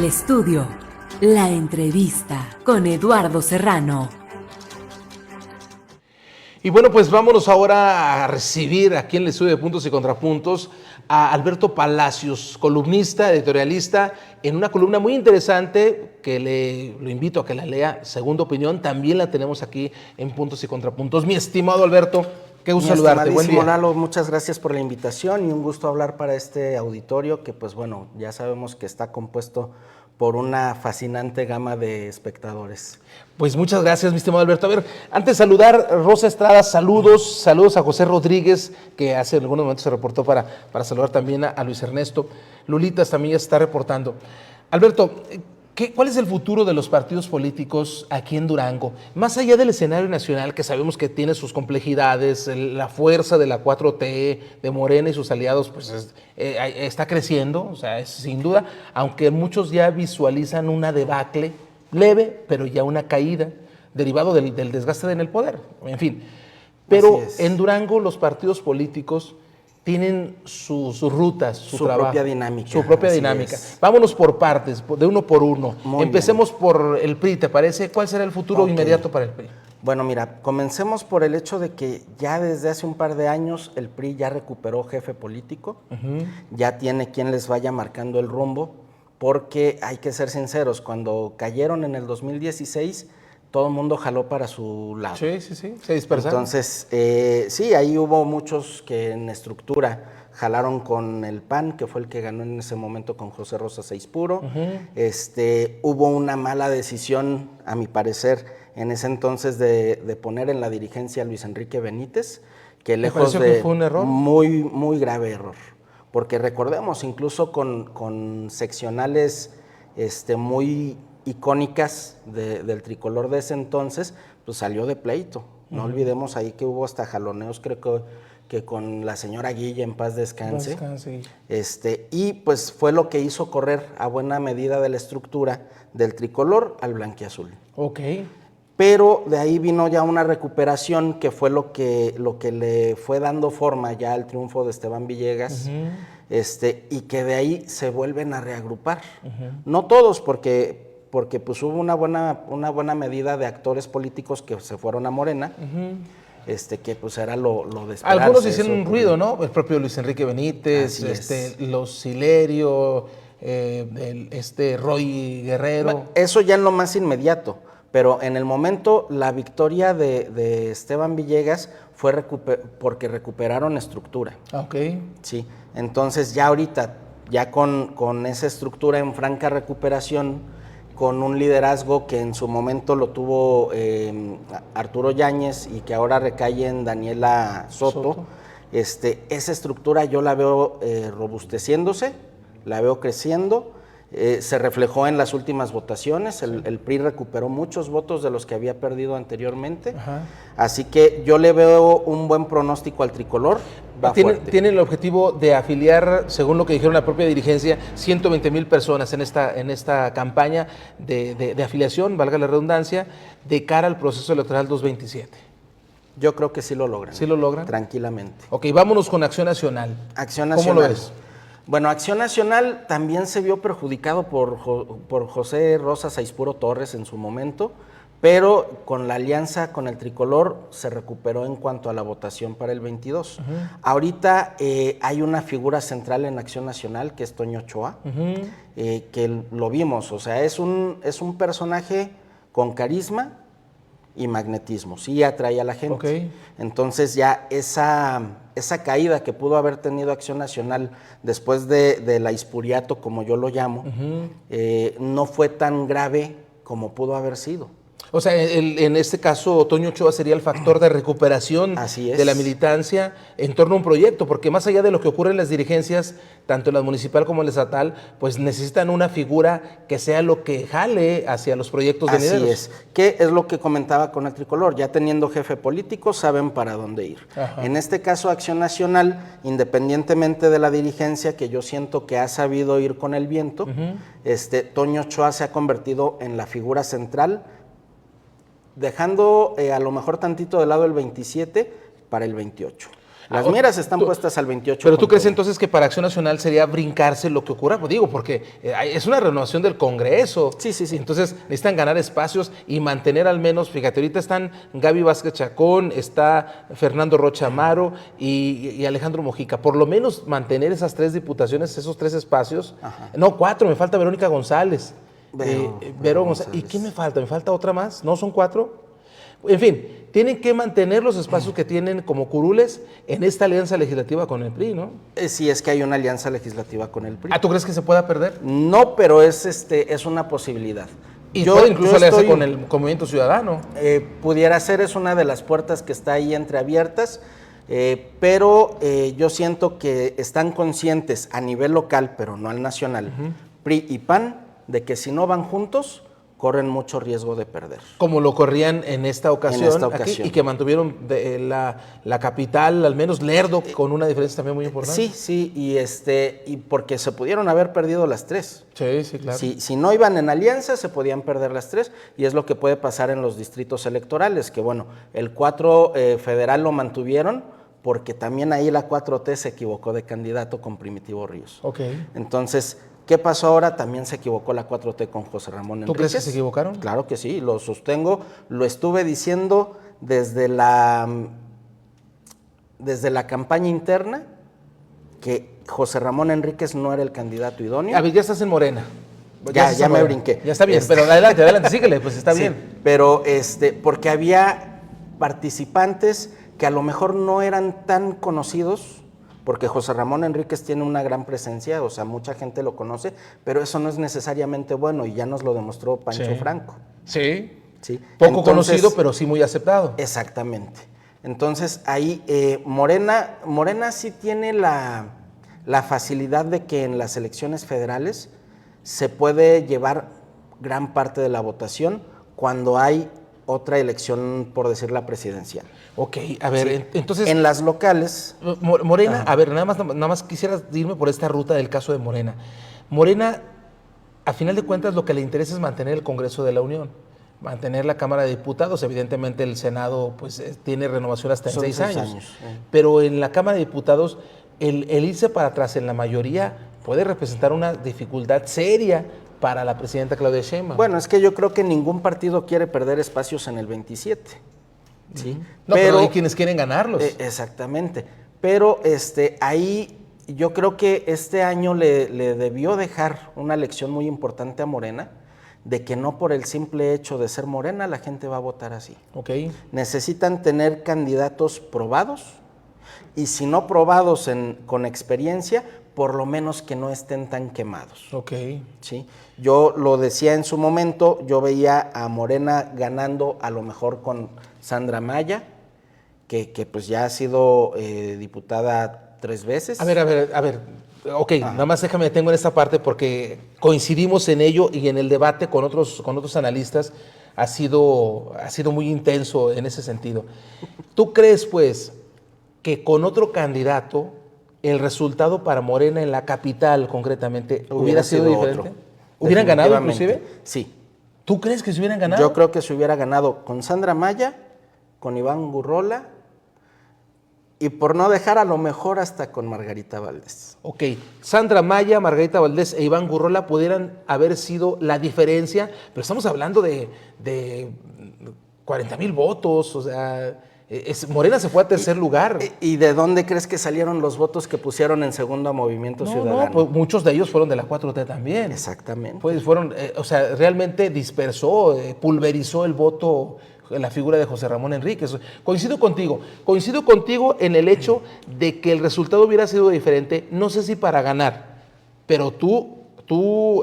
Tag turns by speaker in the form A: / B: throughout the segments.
A: estudio, la entrevista con Eduardo Serrano.
B: Y bueno, pues vámonos ahora a recibir aquí en el estudio de Puntos y Contrapuntos a Alberto Palacios, columnista, editorialista, en una columna muy interesante que lo invito a que la lea, Segunda Opinión, también la tenemos aquí en Puntos y Contrapuntos. Mi estimado Alberto, qué gusto saludarte, buen día.
C: Lalo, muchas gracias por la invitación y un gusto hablar para este auditorio que pues bueno, ya sabemos que está compuesto por una fascinante gama de espectadores.
B: Pues muchas gracias, mi estimado Alberto. A ver, antes de saludar, Rosa Estrada, saludos a José Rodríguez, que hace algunos momentos se reportó para saludar también a Luis Ernesto. Lulitas también ya se está reportando. Alberto, ¿cuál es el futuro de los partidos políticos aquí en Durango? Más allá del escenario nacional, que sabemos que tiene sus complejidades, la fuerza de la 4T, de Morena y sus aliados, pues está creciendo, o sea, es sin duda, aunque muchos ya visualizan una debacle leve, pero ya una caída, derivado del desgaste en el poder, en fin. Pero en Durango los partidos políticos tienen sus rutas, su trabajo,
C: propia dinámica.
B: Su propia dinámica. Vámonos por partes, de uno por uno. Empecemos por el PRI, ¿te parece? ¿Cuál será el futuro inmediato para el PRI?
C: Bueno, mira, comencemos por el hecho de que ya desde hace un par de años el PRI ya recuperó jefe político, ya tiene quien les vaya marcando el rumbo, porque hay que ser sinceros, cuando cayeron en el 2016, todo el mundo jaló para su lado.
B: Sí, se dispersaron.
C: Entonces, sí, ahí hubo muchos que en estructura jalaron con el PAN, que fue el que ganó en ese momento con José Rosa Saizpuro. Hubo una mala decisión, a mi parecer, en ese entonces de poner en la dirigencia a Luis Enrique Benítez, que lejos de...
B: que fue un error.
C: Muy, muy grave error. Porque recordemos, incluso con seccionales muy icónicas del tricolor de ese entonces, pues salió de pleito. No olvidemos ahí que hubo hasta jaloneos, creo que con la señora Guilla, en paz descanse. Y pues fue lo que hizo correr a buena medida de la estructura del tricolor al blanquiazul.
B: Ok.
C: Pero de ahí vino ya una recuperación que fue lo que le fue dando forma ya al triunfo de Esteban Villegas, y que de ahí se vuelven a reagrupar. No todos, porque pues hubo una buena medida de actores políticos que se fueron a Morena, que pues era lo de esperarse.
B: Algunos hicieron un ruido, ¿no? El propio Luis Enrique Benítez, los Silerio, Roy Guerrero.
C: Bueno, eso ya en lo más inmediato. Pero en el momento, la victoria de Esteban Villegas fue porque recuperaron estructura.
B: Ok.
C: Sí, entonces ya ahorita, ya con esa estructura en franca recuperación, con un liderazgo que en su momento lo tuvo Arturo Yáñez y que ahora recae en Daniela Soto. Esa estructura yo la veo robusteciéndose, la veo creciendo. Se reflejó en las últimas votaciones, el PRI recuperó muchos votos de los que había perdido anteriormente, así que yo le veo un buen pronóstico al tricolor.
B: Tiene el objetivo de afiliar, según lo que dijeron la propia dirigencia, 120,000 personas en esta campaña de afiliación, valga la redundancia, de cara al proceso electoral 2027.
C: Yo creo que sí lo logran.
B: ¿Sí lo logran?
C: Tranquilamente.
B: Ok, vámonos con Acción Nacional.
C: Acción Nacional.
B: ¿Cómo lo ves?
C: Bueno, Acción Nacional también se vio perjudicado por José Rosa Saizpuro Torres en su momento, pero con la alianza con el tricolor se recuperó en cuanto a la votación para el 22. Ahorita hay una figura central en Acción Nacional que es Toño Ochoa, que lo vimos, o sea, es un personaje con carisma y magnetismo, sí atrae a la gente.
B: Okay.
C: Entonces ya esa caída que pudo haber tenido Acción Nacional después de la Ispuriato, como yo lo llamo, no fue tan grave como pudo haber sido.
B: O sea, en este caso, Toño Ochoa sería el factor de recuperación de la militancia en torno a un proyecto, porque más allá de lo que ocurre en las dirigencias, tanto en la municipal como en la estatal, pues necesitan una figura que sea lo que jale hacia los proyectos venideros.
C: Así es, que es lo que comentaba con el tricolor, ya teniendo jefe político saben para dónde ir. En este caso, Acción Nacional, independientemente de la dirigencia, que yo siento que ha sabido ir con el viento, Toño Ochoa se ha convertido en la figura central, dejando a lo mejor tantito de lado el 27 para el 28. Las miras están puestas al 28.
B: Pero tú crees entonces que para Acción Nacional sería brincarse lo que ocurra, pues digo, porque es una renovación del Congreso.
C: Sí.
B: Entonces necesitan ganar espacios y mantener al menos, fíjate, ahorita están Gaby Vázquez Chacón, está Fernando Rocha Amaro y Alejandro Mojica. Por lo menos mantener esas 3 diputaciones, esos 3 espacios. Ajá. No, 4, me falta Verónica González. Vero González. ¿Y quién me falta? ¿Me falta otra más? ¿No son 4? En fin, tienen que mantener los espacios que tienen como curules en esta alianza legislativa con el PRI, ¿no?
C: Sí, es que hay una alianza legislativa con el PRI.
B: ¿Tú crees que se pueda perder?
C: No, pero es una posibilidad.
B: Y puede incluso aliarse con el Movimiento Ciudadano.
C: Pudiera ser, es una de las puertas que está ahí entreabiertas, pero yo siento que están conscientes a nivel local, pero no al nacional, PRI y PAN, de que si no van juntos, corren mucho riesgo de perder. Como lo corrían en esta ocasión, aquí, y que mantuvieron la capital, al menos Lerdo, con una diferencia también muy importante. Sí, y porque se pudieron haber perdido las 3. Sí, claro. Si no iban en alianza, se podían perder las 3, y es lo que puede pasar en los distritos electorales, que bueno, el 4 federal lo mantuvieron, porque también ahí la 4T se equivocó de candidato con Primitivo Ríos. Entonces, ¿qué pasó ahora? También se equivocó la 4T con José Ramón Enríquez. ¿Tú crees que se equivocaron? Claro que sí, lo sostengo. Lo estuve diciendo desde la campaña interna, que José Ramón Enríquez no era el candidato idóneo.
B: A ver, ya estás en Morena.
C: Ya me brinqué.
B: Ya está bien, pero adelante, síguele, pues está bien.
C: Pero porque había participantes que a lo mejor no eran tan conocidos, porque José Ramón Enríquez tiene una gran presencia, o sea, mucha gente lo conoce, pero eso no es necesariamente bueno, y ya nos lo demostró Pancho Franco. Sí. Poco conocido, pero sí muy aceptado. Exactamente. Entonces, ahí Morena sí tiene la facilidad de que en las elecciones federales se puede llevar gran parte de la votación cuando hay otra elección, por decir, la presidencial. Ok, a ver, entonces... En las locales... Morena, a ver, nada más quisiera irme por esta ruta del caso de Morena. Morena, a final de cuentas, lo que le interesa es mantener el Congreso de la Unión, mantener la Cámara de Diputados. Evidentemente el Senado pues tiene renovación hasta en 6 años. Pero en la Cámara de Diputados, el irse para atrás en la mayoría puede representar una dificultad seria para la presidenta Claudia Sheinbaum. Bueno, es que yo creo que ningún partido quiere perder espacios en el 27. ¿Sí? No, pero hay quienes quieren ganarlos. Exactamente. Pero ahí yo creo que este año le debió dejar una lección muy importante a Morena, de que no por el simple hecho de ser Morena la gente va a votar así. Necesitan tener candidatos probados, y si no probados con experiencia, por lo menos que no estén tan quemados. ¿Sí? Yo lo decía en su momento, yo veía a Morena ganando a lo mejor con Sandra Maya, que pues ya ha sido diputada 3 veces. A ver, ok, nada más déjame detengo en esta parte porque coincidimos en ello, y en el debate con otros analistas ha sido muy intenso en ese sentido. ¿Tú crees, pues, que con otro candidato el resultado para Morena en la capital, concretamente, hubiera sido diferente? ¿Hubieran ganado inclusive? Sí. ¿Tú crees que se hubieran ganado? Yo creo que se hubiera ganado con Sandra Maya, con Iván Gurrola, y por no dejar a lo mejor hasta con Margarita Valdés. Ok, Sandra Maya, Margarita Valdés e Iván Gurrola pudieran haber sido la diferencia, pero estamos hablando de 40,000 votos, o sea... Morena se fue a tercer lugar. ¿Y de dónde crees que salieron los votos que pusieron en segundo a Movimiento Ciudadano? No, pues muchos de ellos fueron de la 4T también. Exactamente. Pues fueron, realmente dispersó, pulverizó el voto en la figura de José Ramón Enríquez. Coincido contigo en el hecho de que el resultado hubiera sido diferente, no sé si para ganar, pero tú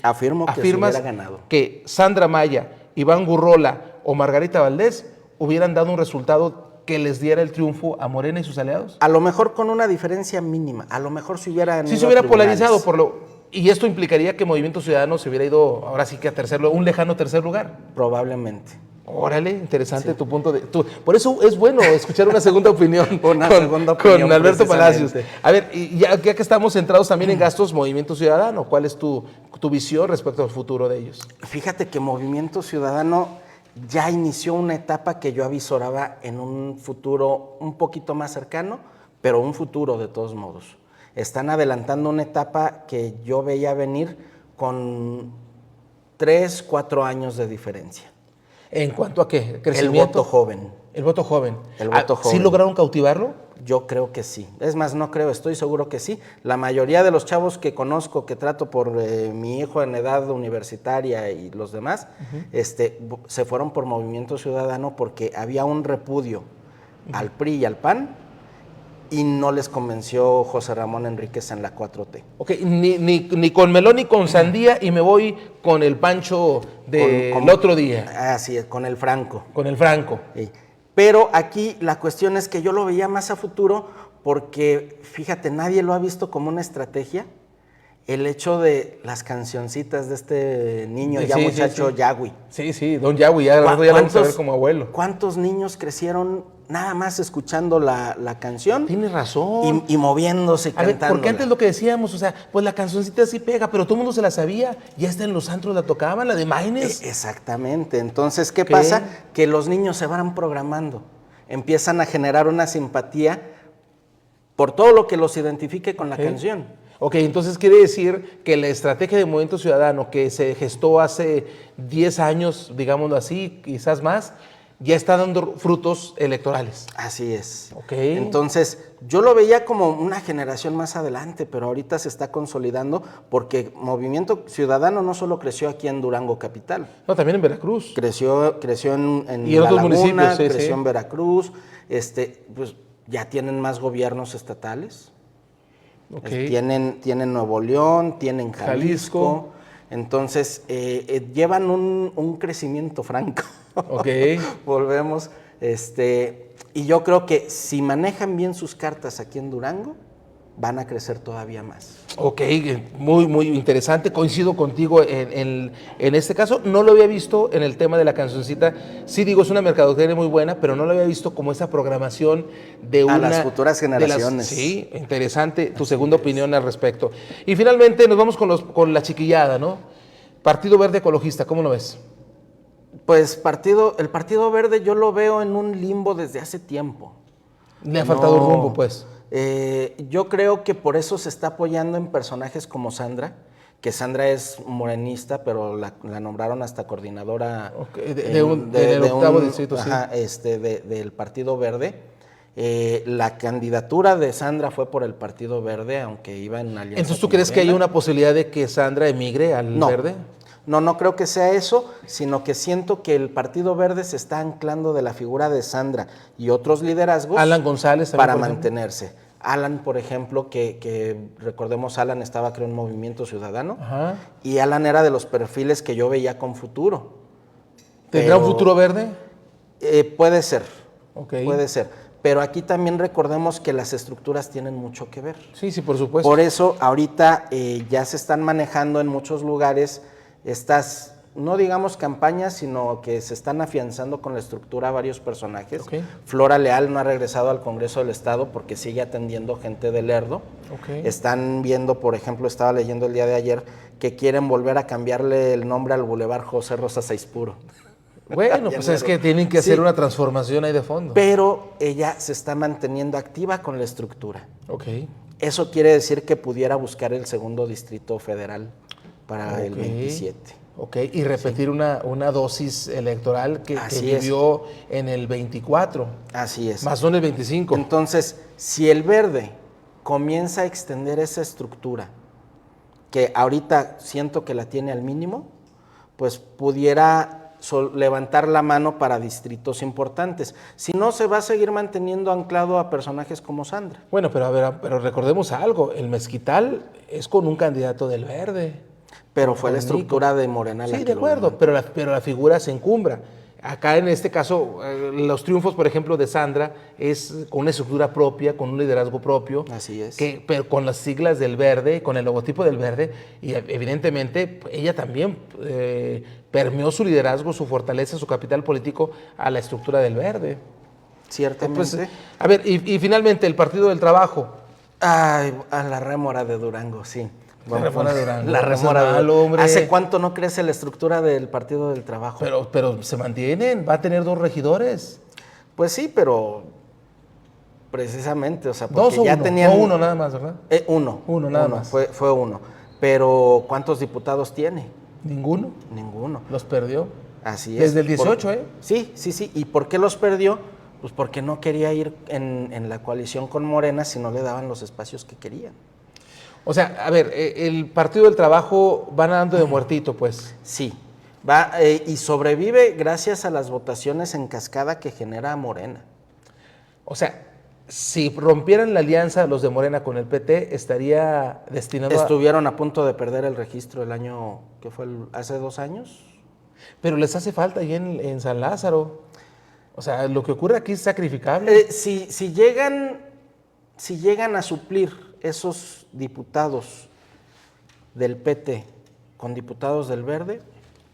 C: afirmas que Sandra Maya, Iván Gurrola o Margarita Valdés hubieran dado un resultado que les diera el triunfo a Morena y sus aliados? A lo mejor con una diferencia mínima, a lo mejor se hubiera polarizado y esto implicaría que Movimiento Ciudadano se hubiera ido ahora sí que a un lejano tercer lugar. Probablemente. Órale, interesante tu punto de... Por eso es bueno escuchar una segunda opinión con Alberto Palacios. A ver, y ya que estamos centrados también en gastos, Movimiento Ciudadano, ¿cuál es tu visión respecto al futuro de ellos? Fíjate que Movimiento Ciudadano ya inició una etapa que yo avisoraba en un futuro un poquito más cercano, pero un futuro de todos modos. Están adelantando una etapa que yo veía venir con 3, 4 años de diferencia.
B: ¿En cuanto a qué?
C: El
B: ¿Crecimiento?
C: voto joven.
B: El voto joven.
C: El voto joven.
B: ¿Sí lograron cautivarlo?
C: Yo creo que sí. Es más, no creo, estoy seguro que sí. La mayoría de los chavos que conozco, que trato por mi hijo en edad universitaria y los demás, se fueron por Movimiento Ciudadano porque había un repudio al PRI y al PAN y no les convenció José Ramón Enríquez en la 4T.
B: Ok, ni con melón ni con sandía y me voy con el Pancho del otro día.
C: Así es, con el Franco.
B: Con el Franco.
C: Sí. Pero aquí la cuestión es que yo lo veía más a futuro porque, fíjate, nadie lo ha visto como una estrategia. El hecho de las cancioncitas de este niño,
B: Sí,
C: ya
B: sí,
C: muchacho,
B: sí.
C: Yagüi.
B: Sí, don Yagüi, ya lo vamos a ver como abuelo.
C: ¿Cuántos niños crecieron nada más escuchando la canción?
B: Tienes razón.
C: Y moviéndose,
B: A ver,
C: cantando.
B: porque antes lo que decíamos, o sea, pues la cancioncita sí pega, pero todo el mundo se la sabía, ya hasta en los antros la tocaban, la de Maines.
C: Exactamente. Entonces, ¿qué pasa? Que los niños se van programando, empiezan a generar una simpatía por todo lo que los identifique con la canción.
B: Ok, entonces quiere decir que la estrategia de Movimiento Ciudadano que se gestó hace 10 años, digámoslo así, quizás más, ya está dando frutos electorales.
C: Así es.
B: Ok.
C: Entonces, yo lo veía como una generación más adelante, pero ahorita se está consolidando porque Movimiento Ciudadano no solo creció aquí en Durango capital.
B: No, también en Veracruz.
C: Creció en
B: Y en
C: La
B: otros
C: Laguna,
B: municipios, sí,
C: creció
B: sí.
C: en Veracruz, pues ya tienen más gobiernos estatales.
B: Ok.
C: Tienen Nuevo León, tienen Jalisco. Entonces, llevan un crecimiento franco.
B: Ok.
C: Volvemos. Y yo creo que si manejan bien sus cartas aquí en Durango, van a crecer todavía más.
B: Ok, muy, muy interesante. Coincido contigo en este caso. No lo había visto en el tema de la cancioncita. Sí digo, es una mercadotecnia muy buena, pero no lo había visto como esa programación de
C: A
B: una...
C: las futuras generaciones.
B: Sí, interesante tu segunda opinión al respecto. Y finalmente nos vamos con la chiquillada, ¿no? Partido Verde Ecologista, ¿cómo lo ves?
C: Pues el Partido Verde yo lo veo en un limbo desde hace tiempo.
B: Le ha faltado rumbo, pues.
C: Yo creo que por eso se está apoyando en personajes como Sandra, que Sandra es morenista, pero la nombraron hasta coordinadora
B: del octavo distrito,
C: del Partido Verde. La candidatura de Sandra fue por el Partido Verde, aunque iba en alianza.
B: Entonces, ¿tú
C: con
B: crees que hay
C: Morena.
B: una posibilidad de que Sandra emigre al Verde?
C: No creo que sea eso, sino que siento que el Partido Verde se está anclando de la figura de Sandra y otros liderazgos
B: Alan González también,
C: para
B: por ejemplo.
C: mantenerse. Alan, por ejemplo, que recordemos, Alan estaba creo en Movimiento Ciudadano.
B: Ajá.
C: Y Alan era de los perfiles que yo veía con futuro.
B: ¿Tendrá un futuro verde?
C: Puede ser,
B: Ok.
C: puede ser. Pero aquí también recordemos que las estructuras tienen mucho que ver.
B: Sí, por supuesto.
C: Por eso ahorita ya se están manejando en muchos lugares estas, no digamos campañas, sino que se están afianzando con la estructura varios personajes.
B: Ok.
C: Flora Leal no ha regresado al Congreso del Estado porque sigue atendiendo gente de Lerdo.
B: Ok.
C: Están viendo, por ejemplo, estaba leyendo el día de ayer, que quieren volver a cambiarle el nombre al Boulevard José Rosa Saizpuro.
B: Bueno, pues es que tienen que hacer una transformación ahí de fondo.
C: Pero ella se está manteniendo activa con la estructura.
B: Ok.
C: Eso quiere decir que pudiera buscar el segundo distrito federal para el 27.
B: Ok, y repetir una dosis electoral que
C: Así es.
B: vivió en el 24.
C: Así es.
B: Más no en el 25.
C: Entonces, si el Verde comienza a extender esa estructura, que ahorita siento que la tiene al mínimo, pues pudiera levantar la mano para distritos importantes. Si no, se va a seguir manteniendo anclado a personajes como Sandra.
B: Bueno, pero a ver, pero recordemos algo, el Mezquital es con un candidato del Verde.
C: Pero fue la
B: Con Nico.
C: estructura de Morena la
B: Sí,
C: que
B: de
C: lo
B: acuerdo,
C: levantó.
B: pero la figura se encumbra. Acá en este caso, los triunfos, por ejemplo, de Sandra es con una estructura propia, con un liderazgo propio.
C: Así es.
B: Pero con las siglas del Verde, con el logotipo del Verde, y evidentemente ella también permeó su liderazgo, su fortaleza, su capital político a la estructura del Verde.
C: Ciertamente.
B: Pues, a ver, y finalmente el Partido del Trabajo.
C: Ay, a la rémora de Durango, sí.
B: La Remora de Durango.
C: La Remora de
B: Durango, hombre.
C: ¿Hace cuánto no crece la estructura del Partido del Trabajo?
B: Pero se mantienen, va a tener 2 regidores.
C: Pues sí, pero precisamente, o sea, porque
B: 2 o
C: ya
B: 1,
C: tenían...
B: no 1 nada más, ¿verdad?
C: Uno.
B: Uno nada más.
C: Fue uno. Pero ¿cuántos diputados tiene?
B: Ninguno.
C: Ninguno.
B: Los perdió.
C: Así es.
B: Desde el 18, ¿eh?
C: Sí. ¿Y por qué los perdió? Pues porque no quería ir en la coalición con Morena si no le daban los espacios que querían.
B: O sea, a ver, el Partido del Trabajo va nadando de muertito, pues.
C: Sí. Va y sobrevive gracias a las votaciones en cascada que genera Morena.
B: O sea, si rompieran la alianza los de Morena con el PT, estaría destinado
C: Estuvieron a punto de perder el registro el año, ¿qué fue? ¿Hace 2 años?
B: Pero les hace falta ahí en San Lázaro. O sea, lo que ocurre aquí es sacrificable.
C: Si llegan a suplir esos diputados del PT con diputados del Verde,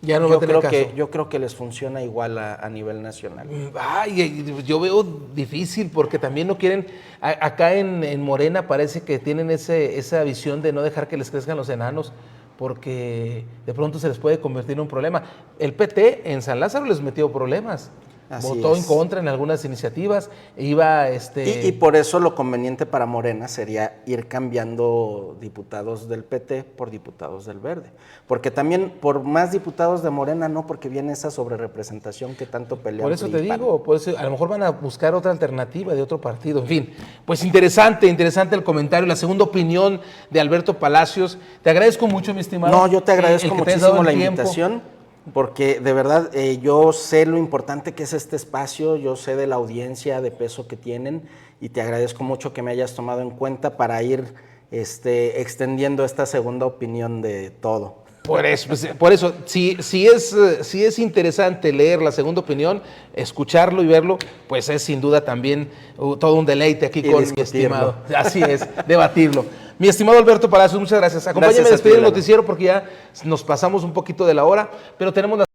B: Ya no va a tener caso.
C: yo creo que les funciona igual a nivel nacional.
B: Ay, yo veo difícil porque también no quieren, acá en Morena parece que tienen esa visión de no dejar que les crezcan los enanos porque de pronto se les puede convertir en un problema. El PT en San Lázaro les metió problemas.
C: Así
B: Votó
C: es.
B: en contra en algunas iniciativas, iba
C: Y por eso lo conveniente para Morena sería ir cambiando diputados del PT por diputados del Verde. Porque también por más diputados de Morena no, porque viene esa sobrerepresentación que tanto pelean.
B: Por eso
C: PRI
B: te
C: y PAN.
B: digo, por eso, a lo mejor van a buscar otra alternativa de otro partido. En fin, pues interesante el comentario, la segunda opinión de Alberto Palacios. Te agradezco mucho, mi estimado.
C: No, yo te agradezco
B: el que te hayas dado
C: muchísimo
B: el
C: la
B: tiempo.
C: invitación, porque de verdad yo sé lo importante que es este espacio, yo sé de la audiencia de peso que tienen y te agradezco mucho que me hayas tomado en cuenta para ir extendiendo esta segunda opinión de todo.
B: Por eso, si es interesante leer la segunda opinión, escucharlo y verlo, pues es sin duda también todo un deleite aquí
C: Y
B: con mi
C: discutirlo.
B: estimado. Así es, debatirlo. Mi estimado Alberto Palacios, muchas gracias. Acompáñame
C: Gracias
B: a
C: a
B: despedir
C: ti,
B: el
C: Lalo.
B: noticiero porque ya nos pasamos un poquito de la hora, pero tenemos la